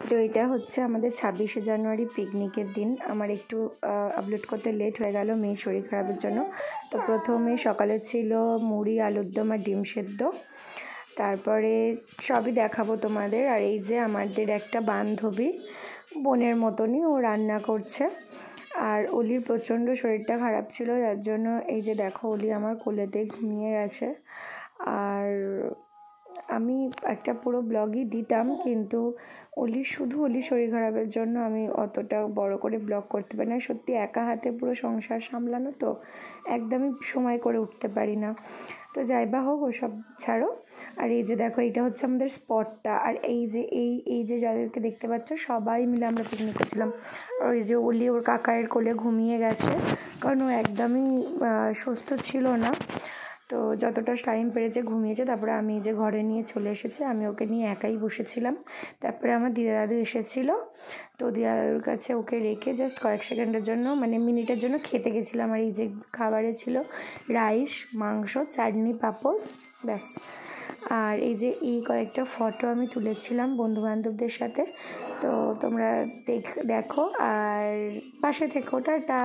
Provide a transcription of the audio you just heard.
তো এটা হচ্ছে আমাদের 26শে জানুয়ারি পিকনিকের দিন। আমার একটু আপলোড করতে লেট হয়ে গেল মেয়ের শরীর খারাপের জন্য। তো প্রথমে সকালে ছিল মুড়ি, আলুর দম আর ডিম সেদ্ধ। তারপরে সবই দেখাবো তোমাদের। আর এই যে আমাদের একটা বান্ধবী, বোনের মতনই, ও রান্না করছে। আর অলির প্রচণ্ড শরীরটা খারাপ ছিল, যার জন্য এই যে দেখো অলি আমার কোলেতে ঘুমিয়ে গেছে। আর আমি একটা পুরো ব্লগই দিতাম, কিন্তু অলির শরীর খারাপের জন্য আমি অতটা বড় করে ব্লগ করতে পারি না। সত্যি একা হাতে পুরো সংসার সামলানো তো একদমই সময় করে উঠতে পারি না। তো যাই বা হোক, ওসব ছাড়ো। আর এই যে দেখো, এইটা হচ্ছে আমাদের স্পটটা। আর এই যে যাদেরকে দেখতে পাচ্ছ সবাই মিলে আমরা পিকনিক করছিলাম। আর ওই যে অলি ওর কাকায়ের কোলে ঘুমিয়ে গেছে, কারণ ও একদমই সুস্থ ছিল না। তো যতটা টাইম পেরেছে ঘুমিয়েছে। তারপরে আমি যে ঘরে নিয়ে চলে এসেছি, আমি ওকে নিয়ে একাই বসেছিলাম। তারপরে আমার দিদা দাদু এসেছিলো, তো দিদা দাদুর কাছে ওকে রেখে জাস্ট কয়েক সেকেন্ডের জন্য, মানে মিনিটের জন্য খেতে গেছিলাম। আর এই যে খাবারে ছিল রাইস, মাংস, চাটনি, পাঁপড়, ব্যাস। আর এই যে এই কয়েকটা ফটো আমি তুলেছিলাম বন্ধুবান্ধবদের সাথে। তো তোমরা দেখো আর পাশে থেকো। টাটা।